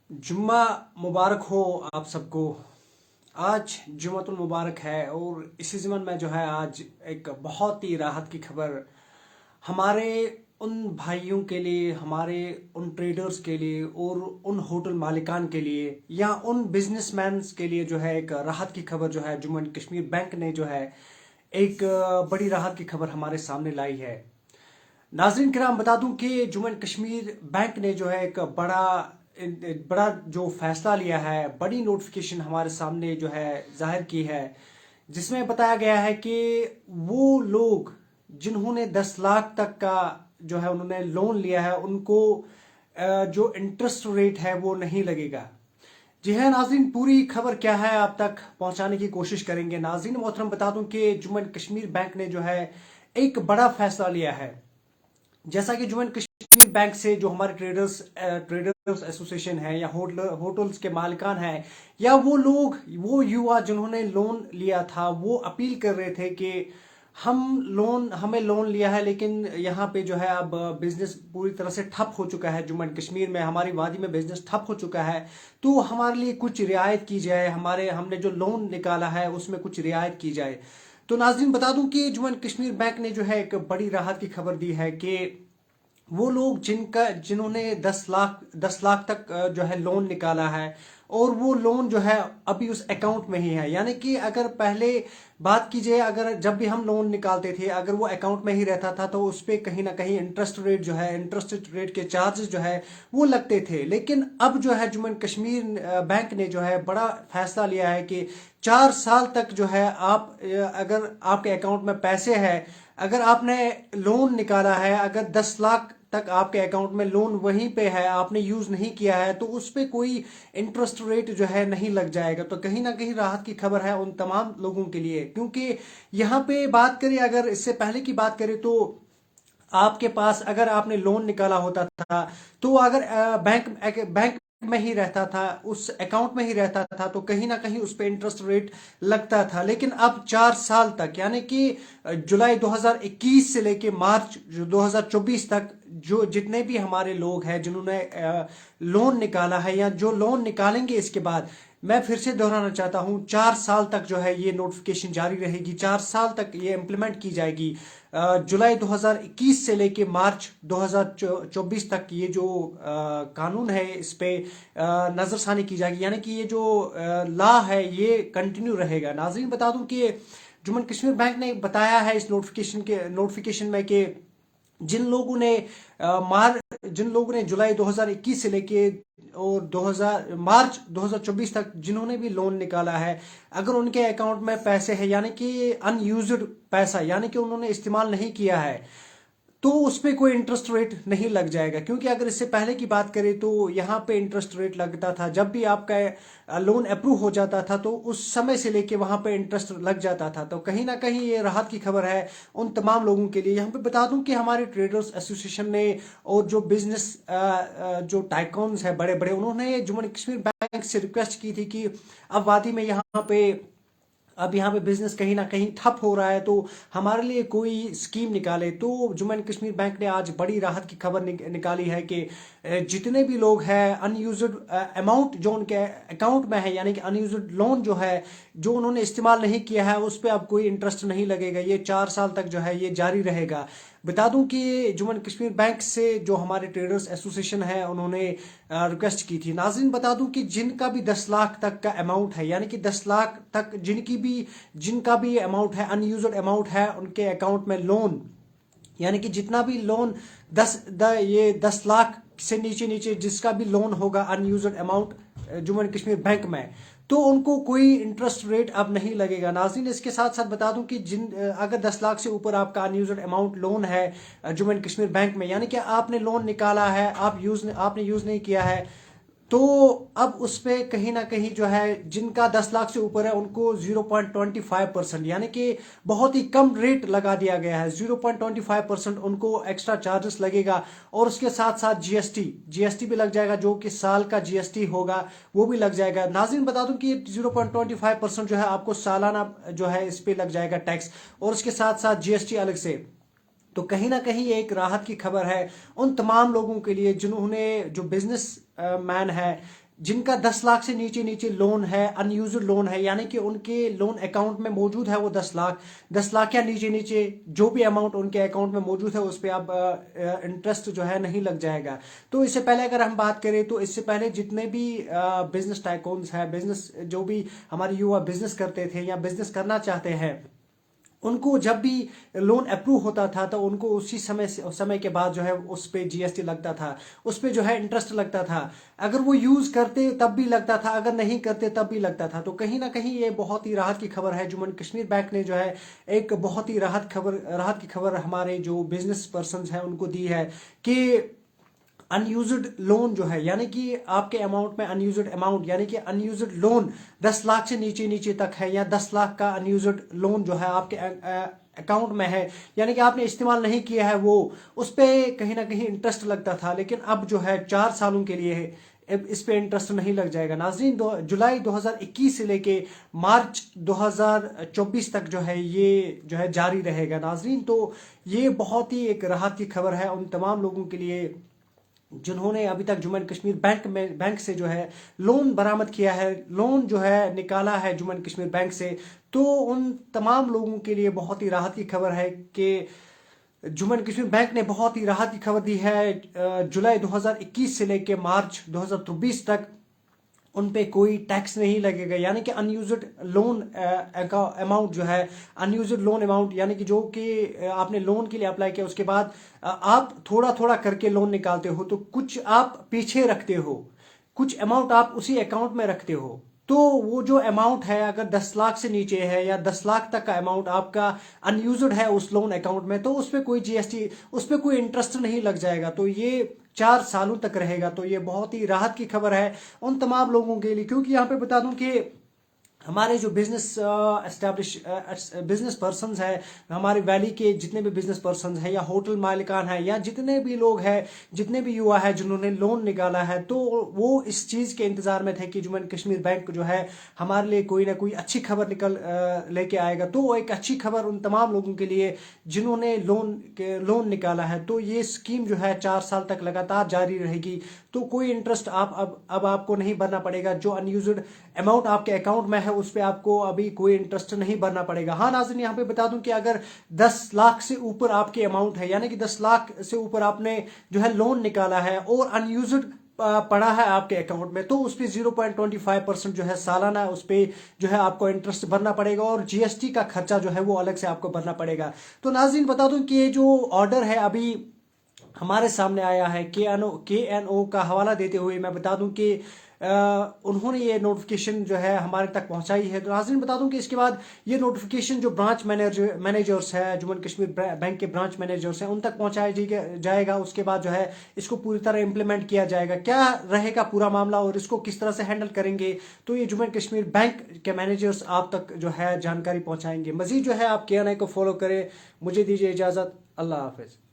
जुम्मा मुबारक हो आप सबको। आज जुम्मतुल मुबारक है और इसी ज़मन में जो है आज एक बहुत ही राहत की खबर हमारे उन भाइयों के लिए, हमारे उन ट्रेडर्स के लिए और उन होटल मालिकान के लिए या उन बिजनेसमैन के लिए जो है एक राहत की खबर जो है जम्मू एंड कश्मीर बैंक ने जो है एक बड़ी राहत की खबर हमारे सामने लाई है। नाजरीन किराम, बता दूं कि जम्मू एंड कश्मीर बैंक ने जो है एक बड़ा जो फैसला लिया है, बड़ी नोटिफिकेशन हमारे सामने जो है जाहिर की है, जिसमें बताया गया है कि वो लोग जिन्होंने 10 लाख तक का जो है उन्होंने लोन लिया है उनको जो इंटरेस्ट रेट है वो नहीं लगेगा। जी है नाजरीन, पूरी खबर क्या है आप तक पहुंचाने की कोशिश करेंगे। नाजरीन मोहतरम, बता दूं कि जम्मू एंड कश्मीर बैंक ने जो है एक बड़ा फैसला लिया है। जैसा कि जम्मू एंड कश्मीर बैंक से जो हमारे ट्रेडर्स एसोसिएशन है या होटल्स के मालिकान हैं या वो लोग, वो युवा जिन्होंने लोन लिया था, वो अपील कर रहे थे कि हमें लोन लिया है लेकिन यहाँ पे जो है अब बिजनेस पूरी तरह से ठप हो चुका है। जम्मू एंड कश्मीर में, हमारी वादी में बिजनेस ठप हो चुका है, तो हमारे लिए कुछ रियायत की जाए, हमने जो लोन निकाला है उसमें कुछ रियायत की जाए। तो नाज़रीन बता दूं कि जम्मू एंड कश्मीर बैंक ने जो है एक बड़ी राहत की खबर दी है कि वो लोग जिन्होंने 10 लाख तक जो है लोन निकाला है और वो लोन जो है अभी उस अकाउंट में ही है, यानी कि अगर पहले बात कीजिए, अगर जब भी हम लोन निकालते थे अगर वो अकाउंट में ही रहता था तो उस पर कहीं ना कहीं इंटरेस्ट रेट के चार्जेस जो है वो लगते थे। लेकिन अब जो है जम्मू एंड कश्मीर बैंक ने जो है बड़ा फैसला लिया है कि 4 साल तक जो है अगर आपके अकाउंट में पैसे है, अगर आपने लोन निकाला है, अगर 10 लाख तक आपके अकाउंट में लोन वहीं पे है, आपने यूज नहीं किया है, तो उस पे कोई इंटरेस्ट रेट जो है नहीं लग जाएगा। तो कहीं ना कहीं राहत की खबर है उन तमाम लोगों के लिए, क्योंकि यहाँ पे बात करें, अगर इससे पहले की बात करें तो आपके पास अगर आपने लोन निकाला होता था तो अगर बैंक में ही रहता था, उस अकाउंट में ही रहता था, तो कहीं ना कहीं उस पे इंटरेस्ट रेट लगता था। लेकिन अब 4 साल तक, यानी कि जुलाई 2021 से लेके मार्च 2024 तक जो जितने भी हमारे लोग हैं जिन्होंने लोन निकाला है या जो लोन निकालेंगे इसके बाद, मैं फिर से दोहराना चाहता हूं, 4 साल तक जो है ये नोटिफिकेशन जारी रहेगी, 4 साल तक ये इम्प्लीमेंट की जाएगी। जुलाई 2021 से लेके मार्च 2024 तक ये जो कानून है इस पे नजरसानी की जाएगी, यानी कि ये जो लॉ है ये कंटिन्यू रहेगा। नाजरीन बता दूं कि जम्मू एंड कश्मीर बैंक ने बताया है इस नोटिफिकेशन में कि जिन लोगों ने जिन लोगों ने जुलाई 2021 से लेके और 2000 मार्च 2024 तक जिन्होंने भी लोन निकाला है, अगर उनके अकाउंट में पैसे हैं, यानी कि अनयूज्ड पैसा, यानी कि उन्होंने इस्तेमाल नहीं किया है, तो उस पर कोई इंटरेस्ट रेट नहीं लग जाएगा। क्योंकि अगर इससे पहले की बात करें तो यहाँ पे इंटरेस्ट रेट लगता था, जब भी आपका लोन अप्रूव हो जाता था तो उस समय से लेके वहां पे इंटरेस्ट लग जाता था। तो कहीं ना कहीं ये राहत की खबर है उन तमाम लोगों के लिए। यहाँ पे बता दूं कि हमारे ट्रेडर्स एसोसिएशन ने और जो बिजनेस जो टाइकॉन्स है बड़े बड़े, उन्होंने जम्मू एंड कश्मीर बैंक से रिक्वेस्ट की थी कि अब वादी में यहाँ पे बिजनेस कहीं ना कहीं ठप हो रहा है, तो हमारे लिए कोई स्कीम निकाले। तो जम्मू एंड कश्मीर बैंक ने आज बड़ी राहत की खबर निकाली है कि जितने भी लोग हैं अनयूज्ड अमाउंट जो उनके अकाउंट में है, यानी कि अनयूज्ड लोन जो है जो उन्होंने इस्तेमाल नहीं किया है, उस पर अब कोई इंटरेस्ट नहीं लगेगा। ये 4 साल तक जो है ये जारी रहेगा। बता दूं कि जम्मू एंड कश्मीर बैंक से जो हमारे ट्रेडर्स एसोसिएशन है उन्होंने रिक्वेस्ट की थी। नाज़रीन बता दूं कि जिनका भी 10 लाख तक का अमाउंट है, यानी कि 10 लाख तक जिनका भी अमाउंट है, अनयूज्ड अमाउंट है उनके अकाउंट में लोन, यानी कि जितना भी लोन ये 10 लाख से नीचे नीचे जिसका भी लोन होगा unused amount Jammu and Kashmir bank में, तो उनको कोई इंटरेस्ट रेट अब नहीं लगेगा। नाज़रीन इसके साथ साथ बता दूं कि अगर 10 लाख से ऊपर आपका अनयूज्ड अमाउंट लोन है जम्मू एंड कश्मीर बैंक में, यानी कि आपने लोन निकाला है, आपने यूज नहीं किया है, तो अब उस पे कहीं ना कहीं जो है जिनका 10 लाख से ऊपर है उनको 0.25%, यानी कि बहुत ही कम रेट लगा दिया गया है। 0.25% उनको एक्स्ट्रा चार्जेस लगेगा और उसके साथ साथ जीएसटी भी लग जाएगा, जो कि साल का जीएसटी होगा वो भी लग जाएगा। नाज़रीन बता दूं कि 0.25% जो है आपको सालाना जो है इस पे लग जाएगा टैक्स, और उसके साथ साथ जीएसटी अलग से। तो कहीं ना कहीं ये एक राहत की खबर है उन तमाम लोगों के लिए जिन्होंने, जो बिजनेस मैन है, जिनका 10 लाख से नीचे नीचे लोन है, अनयूज्ड लोन है, यानी कि उनके लोन अकाउंट में मौजूद है वो 10 लाख या नीचे नीचे जो भी अमाउंट उनके अकाउंट में मौजूद है उस पर अब इंटरेस्ट जो है नहीं लग जाएगा। तो इससे पहले अगर हम बात करें तो इससे पहले जितने भी बिजनेस टाइकून्स है, बिजनेस जो भी हमारे युवा बिजनेस करते थे या बिजनेस करना चाहते हैं, उनको जब भी लोन अप्रूव होता था तो उनको उसी समय के बाद जो है उस पे जीएसटी लगता था, उस पे जो है इंटरेस्ट लगता था। अगर वो यूज करते तब भी लगता था, अगर नहीं करते तब भी लगता था। तो कहीं ना कहीं ये बहुत ही राहत की खबर है। जम्मू एंड कश्मीर बैंक ने जो है एक बहुत ही राहत की खबर हमारे जो बिजनेस पर्सन है उनको दी है कि अनयूज्ड लोन जो है, यानी कि आपके अमाउंट में अनयूज्ड अमाउंट, यानी कि अनयूज्ड लोन 10 लाख से नीचे नीचे तक है, या 10 लाख का अनयूज्ड लोन जो है आपके अकाउंट में है, यानी कि आपने इस्तेमाल नहीं किया है, वो उस पर कहीं ना कहीं इंटरेस्ट लगता था। लेकिन अब जो है 4 सालों के लिए है, अब इस पे इंटरेस्ट नहीं लग जाएगा। नाजरीन, जुलाई 2021 से लेके मार्च 2024 तक जो है ये जो है जारी रहेगा। नाजरीन, तो ये बहुत ही एक राहत की खबर है उन तमाम लोगों के लिए जिन्होंने अभी तक जम्मू एंड कश्मीर बैंक से जो है लोन बरामद किया है, लोन जो है निकाला है जम्मू एंड कश्मीर बैंक से। तो उन तमाम लोगों के लिए बहुत ही राहत की खबर है कि जम्मू एंड कश्मीर बैंक ने बहुत ही राहत की खबर दी है। जुलाई 2021 से लेकर मार्च 2024 तक उन पे कोई टैक्स नहीं लगेगा, यानी कि अनयूज्ड लोन अमाउंट जो है, अनयूज्ड लोन अमाउंट यानी कि जो कि आपने लोन के लिए अप्लाई किया, उसके बाद आप थोड़ा थोड़ा करके लोन निकालते हो, तो कुछ आप पीछे रखते हो, कुछ अमाउंट आप उसी अकाउंट में रखते हो। तो वो जो अमाउंट है अगर 10 लाख से नीचे है या 10 लाख तक का अमाउंट आपका अनयूज्ड है उस लोन अकाउंट में, तो उस पर कोई जीएसटी, उस पर कोई इंटरेस्ट नहीं लग जाएगा। तो ये 4 सालों तक रहेगा। तो ये बहुत ही राहत की खबर है उन तमाम लोगों के लिए, क्योंकि यहाँ पे बता दूं कि हमारे जो बिजनेस पर्सनस है, हमारे वैली के जितने भी बिजनेस पर्सनस है या होटल मालिकान है या जितने भी लोग हैं, जितने भी युवा है जिन्होंने लोन निकाला है, तो वो इस चीज के इंतजार में थे कि जम्मू एंड कश्मीर बैंक जो है हमारे लिए कोई ना कोई अच्छी खबर लेके आएगा। तो वो एक अच्छी खबर उन तमाम लोगों के लिए जिन्होंने लोन निकाला है। तो ये स्कीम जो है 4 साल तक लगातार जारी रहेगी। तो कोई इंटरेस्ट अब आपको नहीं भरना पड़ेगा। जो अनयूज्ड अमाउंट आपके अकाउंट में है उस पर आपको अभी कोई इंटरेस्ट नहीं भरना पड़ेगा। हाँ नाज़रीन, यहाँ पे बता दूं कि अगर 10 लाख से ऊपर आपके अमाउंट है, यानी कि 10 लाख से ऊपर आपने जो है लोन निकाला है और अनयूज्ड पड़ा है आपके अकाउंट में, तो उस पर 0.25% जो है सालाना उस पर जो है आपको इंटरेस्ट भरना पड़ेगा और जीएसटी का खर्चा जो है वो अलग से आपको भरना पड़ेगा। तो नाज़रीन, बता दूं कि ये जो ऑर्डर है अभी हमारे सामने आया है KNO का हवाला देते हुए, मैं बता दूं कि उन्होंने ये नोटिफिकेशन जो है हमारे तक पहुंचाई है। तो नाज़रीन, बता दूं कि इसके बाद ये नोटिफिकेशन जो ब्रांच मैनेजर्स है, जम्मू एंड कश्मीर बैंक के ब्रांच मैनेजर्स हैं, उन तक पहुंचाया जाएगा। उसके बाद जो है इसको पूरी तरह इंप्लीमेंट किया जाएगा। क्या रहेगा पूरा मामला और इसको किस तरह से हैंडल करेंगे, तो ये जम्मू एंड कश्मीर बैंक के मैनेजर्स आप तक जो है जानकारी पहुंचाएंगे। मजीद जो है आप KNI को फॉलो करें। मुझे दीजिए इजाजत। अल्लाह हाफिज।